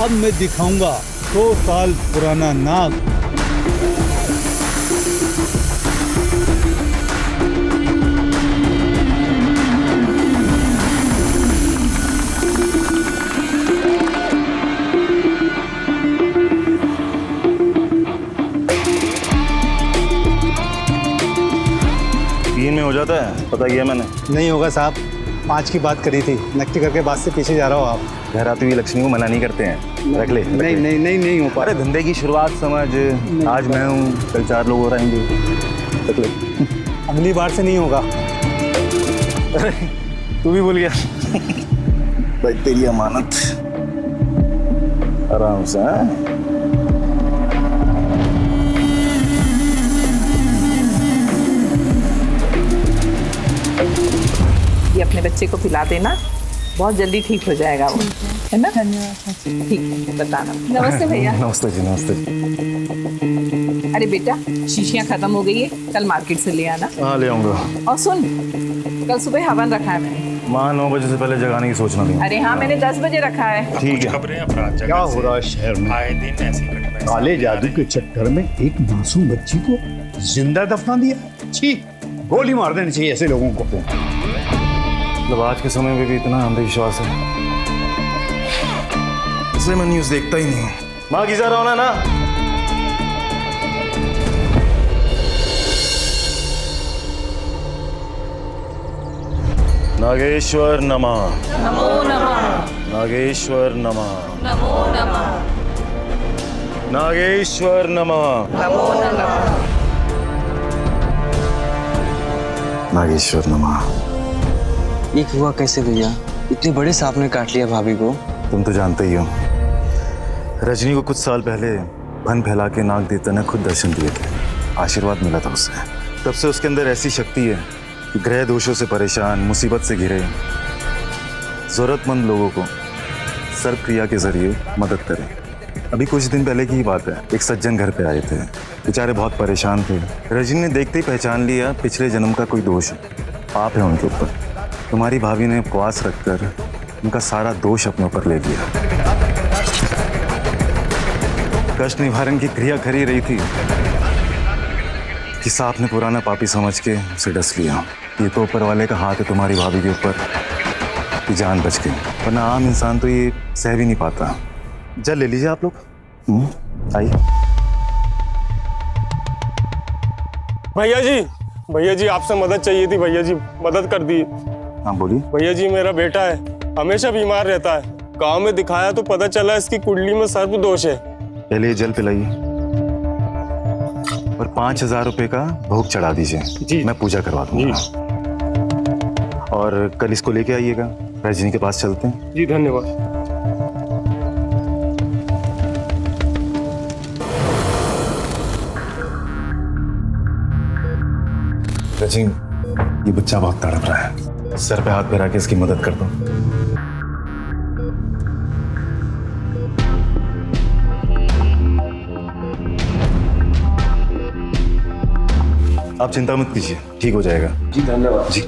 अब मैं दिखाऊंगा 100 साल पुराना नाग। तीन में हो जाता है, पता किया मैंने। नहीं होगा साहब, 5 की बात करी थी, नक्की करके बात से पीछे जा रहा हो आप। घर आती हुई लक्ष्मी को मना नहीं करते हैं, रख ले। नहीं हो पा अरे धंधे की शुरुआत समझ, आज मैं हूँ, कल 4 लोग और आएंगे, रख ले। अगली बार से नहीं होगा। अरे तू भी भूल गया। भाई तेरी अमानत, आराम से। ये अपने बच्चे को पिला देना, बहुत जल्दी ठीक हो जाएगा वो, है ना? धन्यवाद। ठीक है, बताना। नमस्ते भैया। नमस्ते जी, नमस्ते जी। अरे बेटा, शीशियाँ खत्म हो गई है, कल मार्केट से ले आना। हाँ ले आऊंगा। और सुन, कल सुबह हवन रखा है मैंने। माँ 9 बजे से पहले जगाने की सोचना नहीं। अरे हाँ, मैंने 10 बजे रखा है। ठीक है। खबरें अपराध जगत क्या हो रहा है शहर में? आए दिन ऐसी घटनाएं काले जादू के चक्कर में एक मासूम बच्ची को जिंदा दफना दिया। छी, गोली मार देनी चाहिए ऐसे लोगों को। मतलब आज के समय में भी इतना अंधविश्वास है, इसलिए मैं न्यूज़ देखता ही नहीं हूँ। माँ की जा रहा होना ना। नागेश्वर नमः। नमो नमः। नागेश्वर नमः। नमो नमः। नागेश्वर नमः। नमो नमः। नागेश्वर नमः। ये हुआ कैसे भैया? इतने बड़े सांप ने काट लिया भाभी को। तुम तो जानते ही हो, रजनी को कुछ साल पहले भन फैला के नाग देवता ने खुद दर्शन दिए थे, आशीर्वाद मिला था उससे। तब से उसके अंदर ऐसी शक्ति है कि ग्रह दोषों से परेशान, मुसीबत से घिरे जरूरतमंद लोगों को सर्प क्रिया के जरिए मदद करे। अभी कुछ दिन पहले की ही बात है, एक सज्जन घर पे आए थे, बेचारे बहुत परेशान थे। रजनी ने देखते ही पहचान लिया पिछले जन्म का कोई दोष पाप है उनके ऊपर। तुम्हारी भाभी ने उपवास रखकर उनका सारा दोष अपने ऊपर ले लिया। कष्ट निवारण की क्रिया करी रही थी कि सांप ने पुराना पापी समझ के उसे डस लिया। ये तो ऊपर वाले का हाथ है तुम्हारी भाभी के ऊपर कि जान बच गई, वरना आम इंसान तो ये सह भी नहीं पाता। जल ले लीजिए आप लोग। आइए। भैया जी आपसे मदद चाहिए थी। भैया जी मदद कर दी। हाँ बोलिए। भैया जी मेरा बेटा है, हमेशा बीमार रहता है। गांव में दिखाया तो पता चला इसकी कुंडली में सर्प दोष है। पहले ये जल पिलाइए और 5000 रुपए का भोग चढ़ा दीजिए, मैं पूजा करवा दूंगा। और कल इसको लेके आइएगा, रजनी के पास चलते हैं। जी धन्यवाद। रजनी, ये बच्चा बहुत तड़प रहा है, सर पे हाथ फेरा के इसकी मदद कर दो। आप चिंता मत कीजिए, ठीक हो जाएगा। जी धन्यवाद। जी।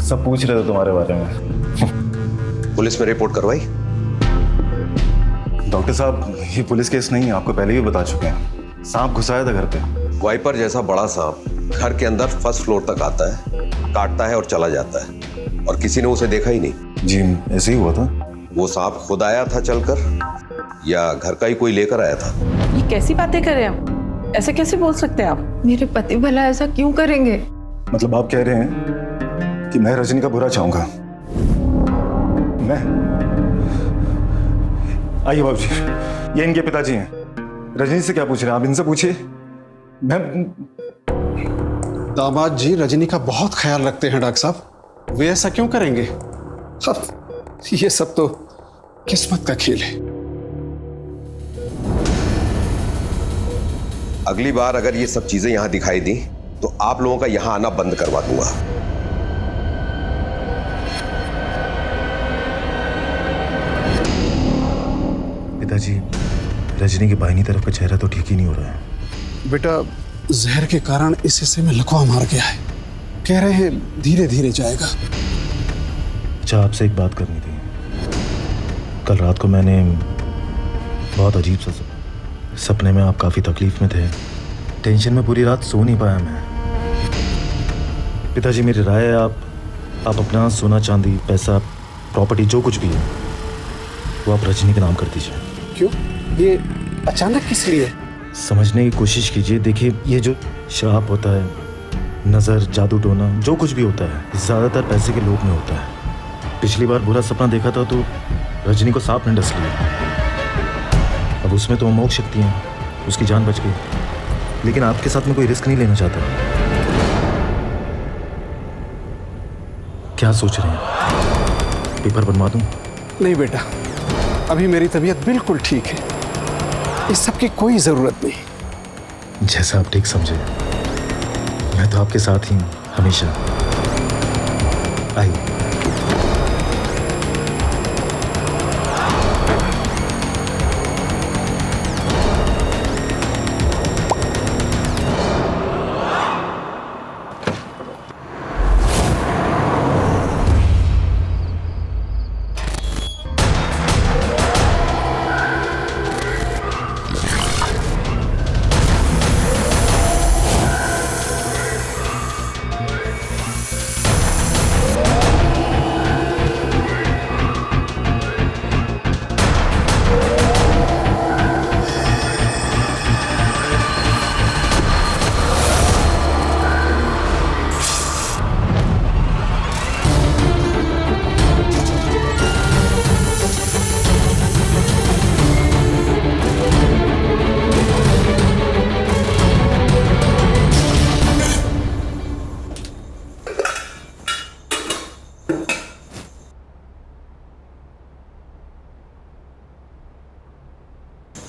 सब पूछ रहे थे तुम्हारे बारे में। पुलिस में रिपोर्ट करवाई? डॉक्टर साहब, ये पुलिस केस नहीं है, आपको पहले भी बता चुके हैं। सांप घुसाया था घर पे। वाइपर जैसा बड़ा सांप घर के अंदर फर्स्ट फ्लोर तक आता है, काटता है और चला जाता है, और किसी ने उसे देखा ही नहीं। जी ऐसे ही हुआ था। वो सांप खुद आया था चलकर या घर का ही कोई लेकर आया था? ये कैसी बातें कर रहे हैं आप? ऐसे कैसे बोल सकते हैं आप? मेरे पति भला ऐसा क्यों करेंगे? मतलब आप कह रहे हैं कि मैं रजनी का बुरा चाहूंगा? मैं? आइए बाबू जी, ये इनके पिताजी हैं। रजनी से क्या पूछ रहे हैं आप? इनसे पूछिए। मैं दामाद जी रजनी का बहुत ख्याल रखते हैं डॉक्टर साहब, वे ऐसा क्यों करेंगे? अब ये सब तो किस्मत का खेल है। अगली बार अगर ये सब चीजें यहां दिखाई दी तो आप लोगों का यहां आना बंद करवा दूंगा। पिताजी, रजनी के बाईनी तरफ का चेहरा तो ठीक ही नहीं हो रहा है। बेटा जहर के कारण इस हिस्से में लकवा मार गया है, कह रहे हैं धीरे धीरे जाएगा। अच्छा, आपसे एक बात करनी थी। कल रात को मैंने बहुत अजीब सा सपने में आप काफ़ी तकलीफ में थे। टेंशन में पूरी रात सो नहीं पाया मैं। पिताजी, मेरी राय है आप अपना सोना चांदी पैसा प्रॉपर्टी जो कुछ भी है वो आप रजनी के नाम कर दीजिए। क्यों? ये अचानक किस लिए? समझने की कोशिश कीजिए। देखिए, ये जो श्राप होता है, नज़र, जादू टोना, जो कुछ भी होता है ज़्यादातर पैसे के लोभ में होता है। पिछली बार बुरा सपना देखा था तो रजनी को सांप ने डस लिया। अब उसमें तो अमोघ शक्ति है, उसकी जान बच गई। लेकिन आपके साथ में कोई रिस्क नहीं लेना चाहता। क्या सोच रहे हैं? पेपर बनवा दूं? नहीं बेटा, अभी मेरी तबीयत बिल्कुल ठीक है। इस सब की कोई जरूरत नहीं। जैसा आप ठीक समझे, मैं तो आपके साथ ही हूं हमेशा। आइए।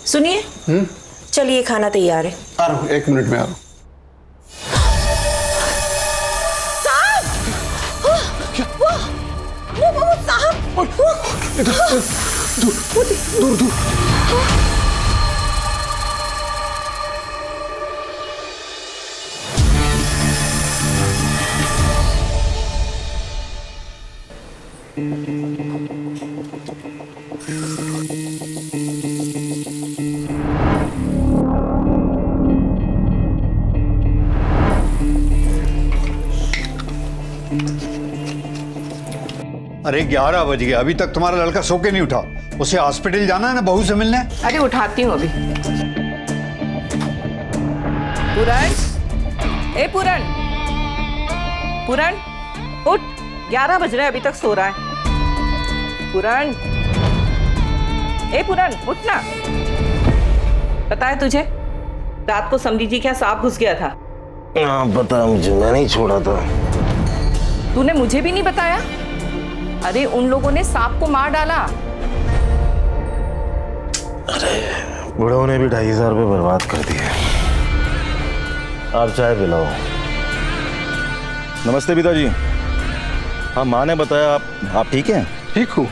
सुनिए, चलिए खाना तैयार है। आ रहा हूँ, 1 मिनट में आ रहा हूँ। दूर दूर। अरे 11 बज गए, अभी तक तुम्हारा लड़का सो के नहीं उठा। उसे हॉस्पिटल जाना है ना बहू से मिलने। अरे उठाती हूँ अभी। पूरन, ए पूरन, पूरन उठ, 11 बज रहे हैं, अभी तक सो रहा है। पूरन, ए पूरन उठ ना। पता है तुझे, रात को समझी जी क्या सांप घुस गया था? पता मुझे, मैं नहीं छोड़ा था। तूने मुझे भी नहीं बताया? अरे उन लोगों ने सांप को मार डाला। अरे बुढ़ाओं ने भी 2500 रुपये बर्बाद कर दिए। आप चाय पिलाओ। नमस्ते पिताजी। हाँ, माँ ने बताया आप ठीक हैं? ठीक हूँ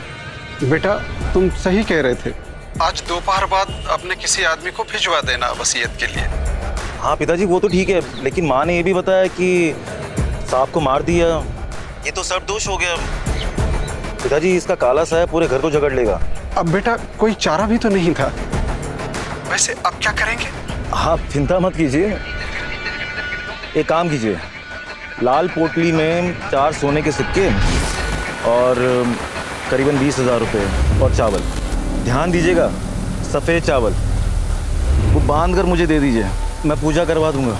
बेटा, तुम सही कह रहे थे। आज दोपहर बाद अपने किसी आदमी को भिजवा देना वसीयत के लिए। हाँ पिताजी, वो तो ठीक है, लेकिन माँ ने ये भी बताया कि सांप को मार दिया। ये तो सब दोष हो गया पिताजी। इसका काला साया पूरे घर को जकड़ लेगा। अब बेटा कोई चारा भी तो नहीं था। वैसे अब क्या करेंगे? आप चिंता मत कीजिए, एक काम कीजिए, लाल पोटली में 4 सोने के सिक्के और करीबन 20,000 रुपये और चावल। ध्यान दीजिएगा, सफ़ेद चावल, वो बांध कर मुझे दे दीजिए, मैं पूजा करवा दूंगा।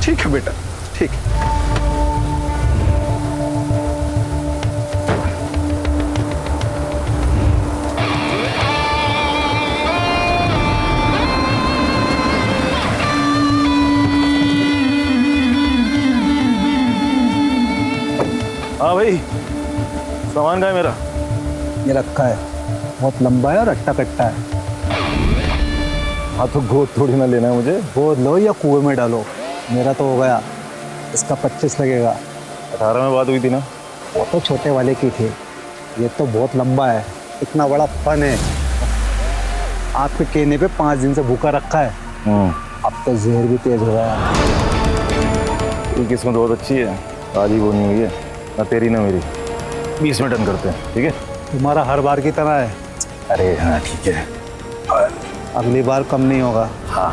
ठीक है बेटा, ठीक है। हाँ भाई, सामान का है मेरा? ये रखा है, बहुत लंबा है और अट्टा कट्टा है। हाँ तो गोद थोड़ी ना लेना है मुझे। गोद लो या कुएं में डालो, मेरा तो हो गया। इसका 25 लगेगा। 18 में बात हुई थी ना? वो तो छोटे वाले की थी, ये तो बहुत लंबा है, इतना बड़ा फन है। आपके कहने पे 5 दिन से भूखा रखा है। अब तो जहर भी तेज हो गया। ये किस्मत बहुत अच्छी है, आज ही बोनी हुई है, ना तेरी ना मेरी। 20 में डन करते हैं, ठीक है? तुम्हारा हर बार की तरह है, अरे हाँ ठीक है। अगली बार कम नहीं होगा। हाँ।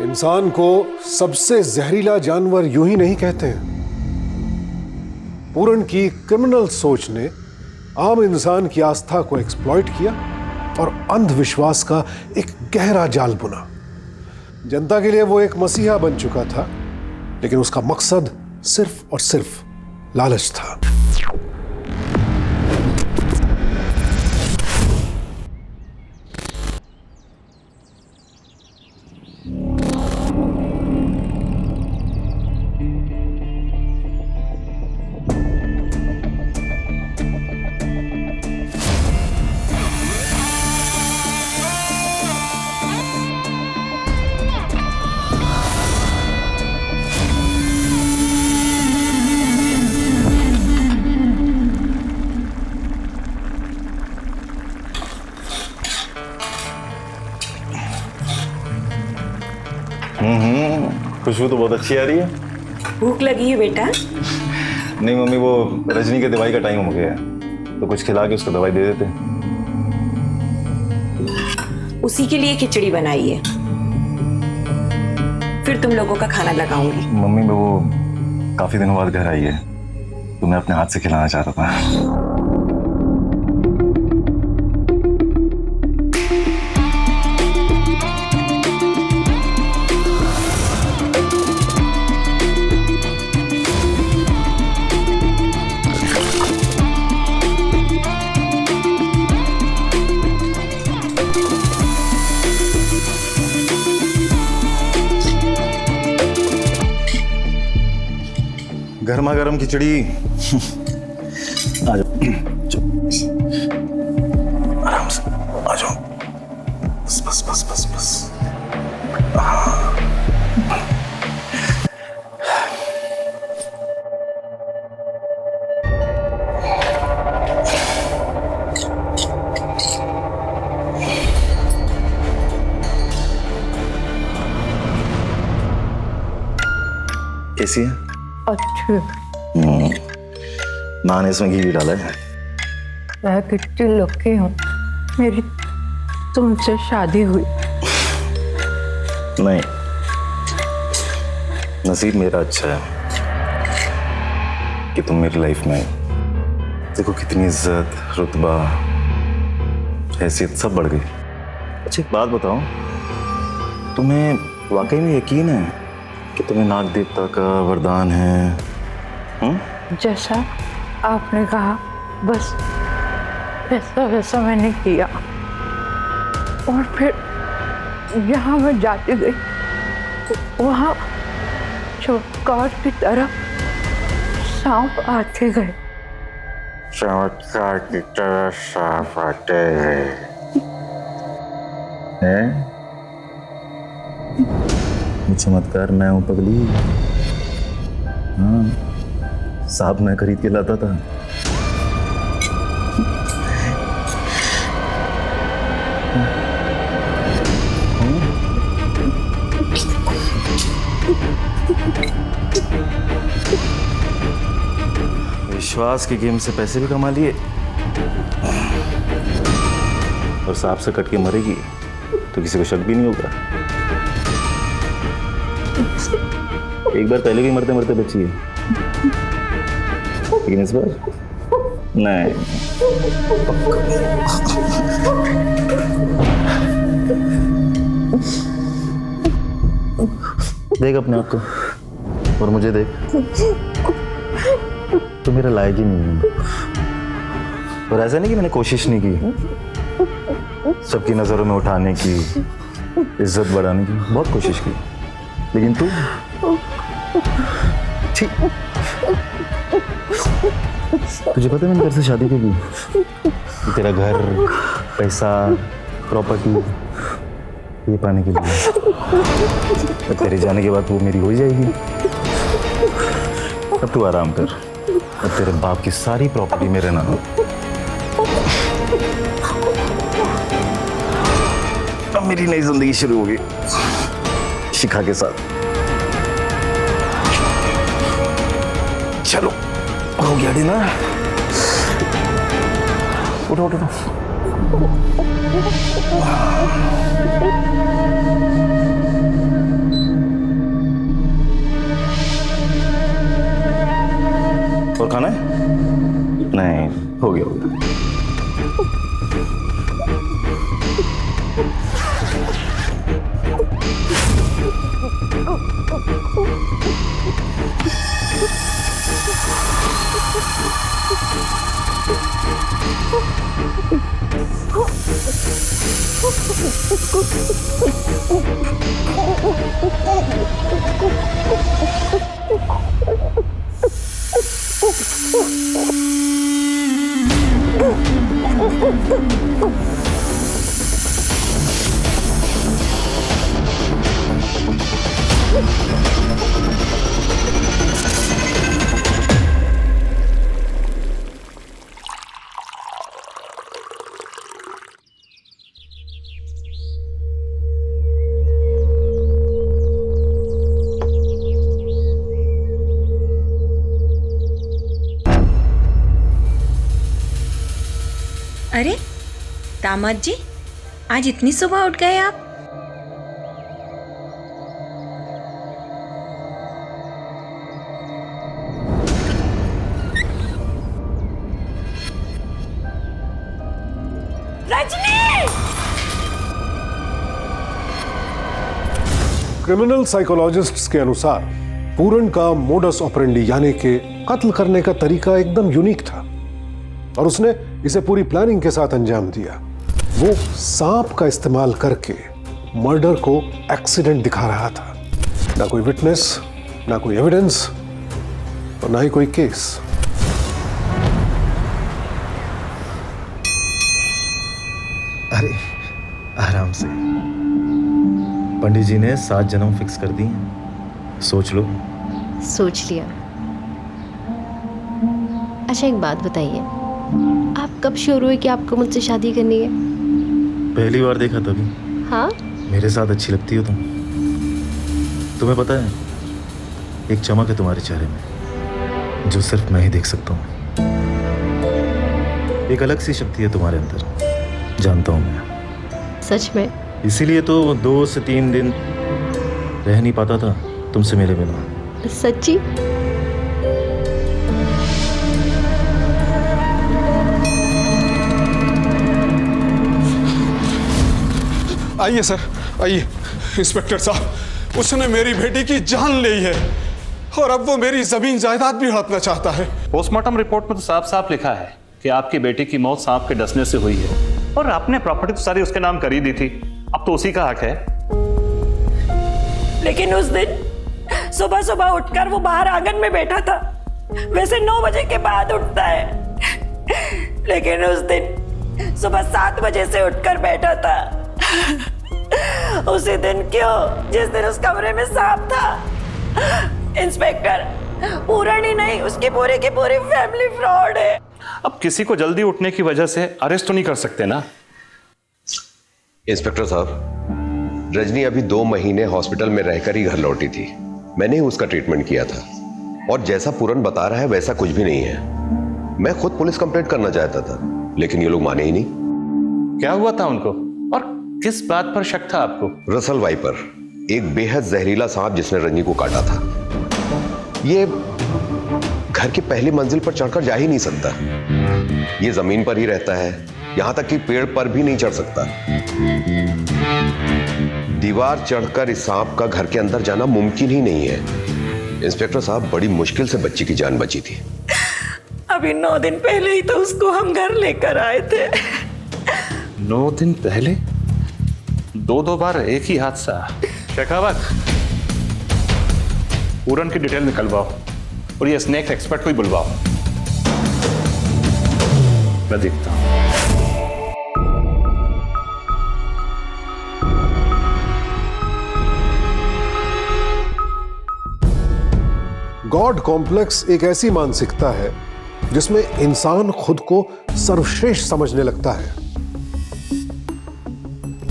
इंसान को सबसे जहरीला जानवर यूं ही नहीं कहते हैं। पूरन की क्रिमिनल सोच ने आम इंसान की आस्था को एक्सप्लॉइट किया और अंधविश्वास का एक गहरा जाल बुना। जनता के लिए वो एक मसीहा बन चुका था, लेकिन उसका मकसद सिर्फ और सिर्फ लालच था। खुशबू तो बहुत अच्छी आ रही है। भूख लगी है बेटा? नहीं मम्मी, वो रजनी के दवाई का टाइम हो गया है, तो कुछ खिला के उसको दवाई दे देते। उसी के लिए खिचड़ी बनाई है, फिर तुम लोगों का खाना लगाऊंगी। मम्मी वो काफी दिनों बाद घर आई है, तो मैं अपने हाथ से खिलाना चाह रहा था। गर्मा गर्म खिचड़ी। आ जाओ, आराम से आ जाओ। बस बस बस बस बस। कैसी है? अच्छी। माँ ने इसमें घी भी डाला है। मैं कितनी लकी हूँ, मेरी तुमसे शादी हुई। नहीं, नसीब मेरा अच्छा है कि तुम मेरी लाइफ में आई। देखो कितनी इज्जत, रुतबा, हैसियत सब बढ़ गई। अच्छा एक बात बताओ, तुम्हें वाकई में यकीन है कि तुम्हें नाग देवता का वरदान है? जैसा आपने कहा बस वैसा वैसा मैंने किया, और फिर जहाँ मैं जाती गई वहाँ चमत्कार की तरह सांप आते गए। चमत्कार की तरह सांप आते हैं? चमत्कार मैं हूं पगली। हाँ, सांप मैं खरीद के लाता था। विश्वास के गेम से पैसे भी कमा लिए, और सांप से कट के मरेगी तो किसी को शक भी नहीं होगा। एक बार पहले भी मरते मरते बची है, लेकिन इस बार नहीं। देख अपने आप को और मुझे देख, तो मेरा लायक ही नहीं है। और ऐसा नहीं कि मैंने कोशिश नहीं की सबकी नजरों में उठाने की, इज्जत बढ़ाने की, बहुत कोशिश की, लेकिन तू ठीक। तुझे पता है मैंने घर से शादी क्यों की? तेरा घर, पैसा, प्रॉपर्टी ये पाने के लिए। तो तेरे जाने के बाद वो मेरी हो जाएगी। अब तू आराम कर। अब तेरे बाप की सारी प्रॉपर्टी मेरे नाम है। अब मेरी नई जिंदगी शुरू होगी शिखा के साथ। चलो हो गया डिनर। उठो उठो और खाना है? नहीं, हो गया हो गया। अरे दामाद जी, आज इतनी सुबह उठ गए आप? रजनी! क्रिमिनल साइकोलॉजिस्ट्स के अनुसार पूरन का मोडस ऑपरेंडी यानी कि कत्ल करने का तरीका एकदम यूनिक था और उसने इसे पूरी प्लानिंग के साथ अंजाम दिया। वो सांप का इस्तेमाल करके मर्डर को एक्सीडेंट दिखा रहा था। ना कोई विटनेस, ना कोई एविडेंस और ना ही कोई केस। अरे आराम से। पंडित जी ने 7 जन्म फिक्स कर दिए। सोच लो। सोच लिया। अच्छा एक बात बताइए, आप कब श्योर हुए कि आपको मुझसे शादी करनी है? पहली बार देखा तभी। हाँ? मेरे साथ अच्छी लगती हो तुम। तुम्हें पता है, एक चमक है तुम्हारे चेहरे में जो सिर्फ मैं ही देख सकता हूँ। एक अलग सी शक्ति है तुम्हारे अंदर, जानता हूँ मैं। सच में? इसीलिए तो 2 से 3 दिन रह नहीं पाता था तुमसे मिले बिना। सच्ची? आइए सर, आइए। इंस्पेक्टर साहब, उसने मेरी बेटी की जान ली है और अब वो मेरी जमीन जायदाद भी हड़पना चाहता है। पोस्टमार्टम रिपोर्ट में तो साफ साफ लिखा है कि आपकी बेटी की मौत सांप के डसने से हुई है और आपने प्रॉपर्टी तो सारी उसके नाम कर ही दी थी। अब तो उसी का हक है। लेकिन उस दिन सुबह सुबह उठकर वो बाहर आंगन में बैठा था। वैसे 9 बजे के बाद उठता है, लेकिन उस दिन सुबह 7 बजे से उठकर बैठा था। उसी दिन क्यों, जिस दिन उस कमरे में सांप था। इंस्पेक्टर, पूरन ही नहीं, उसकी पूरे की पूरी फैमिली फ्रॉड है। अब किसी को जल्दी उठने की वजह से अरेस्ट तो नहीं कर सकते ना। इंस्पेक्टर साहब, रजनी अभी 2 महीने हॉस्पिटल में रहकर ही घर लौटी थी। मैंने ही उसका ट्रीटमेंट किया था और जैसा पूरन बता रहा है वैसा कुछ भी नहीं है। मैं खुद पुलिस कंप्लेंट करना चाहता था, लेकिन ये लोग माने ही नहीं। क्या हुआ था उनको और किस बात पर शक था आपको? रसल वाइपर, एक बेहद जहरीला सांप जिसने रजनी को काटा था। ये घर की पहली मंजिल पर चढ़कर जा ही नहीं सकता। ये जमीन पर ही रहता है, यहां तक कि पेड़ पर भी नहीं चढ़ सकता। दीवार चढ़कर इस सांप का घर के अंदर जाना मुमकिन ही नहीं है। इंस्पेक्टर साहब, बड़ी मुश्किल से बच्ची की जान बची थी। अभी 9 दिन पहले ही तो उसको हम घर लेकर आए थे। 9 दिन पहले? 2 बार एक ही हादसा। शेखावत, पूरन की डिटेल निकलवाओ और ये स्नेक एक्सपर्ट को ही बुलवाओ। मैं देखता हूं। गॉड कॉम्प्लेक्स एक ऐसी मानसिकता है जिसमें इंसान खुद को सर्वश्रेष्ठ समझने लगता है।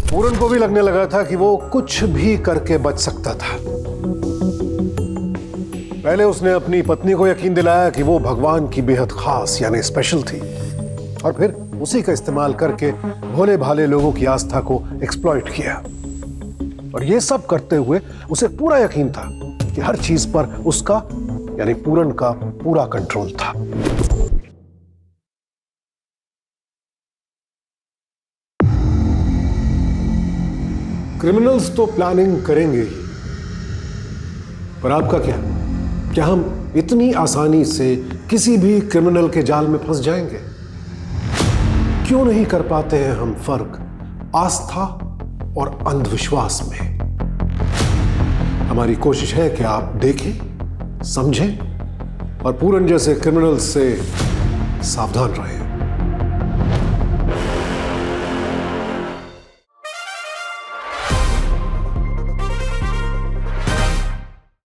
पूरन को भी लगने लगा था कि वो कुछ भी करके बच सकता था। पहले उसने अपनी पत्नी को यकीन दिलाया कि वो भगवान की बेहद खास यानी स्पेशल थी, और फिर उसी का इस्तेमाल करके भोले भाले लोगों की आस्था को एक्सप्लॉइट किया। और ये सब करते हुए उसे पूरा यकीन था कि हर चीज पर उसका यानी पूरन का पूरा कंट्रोल था। क्रिमिनल्स तो प्लानिंग करेंगे ही, पर आपका क्या हम इतनी आसानी से किसी भी क्रिमिनल के जाल में फंस जाएंगे? क्यों नहीं कर पाते हैं हम फर्क आस्था और अंधविश्वास में? हमारी कोशिश है कि आप देखें, समझें और पूरन जैसे क्रिमिनल से सावधान रहें।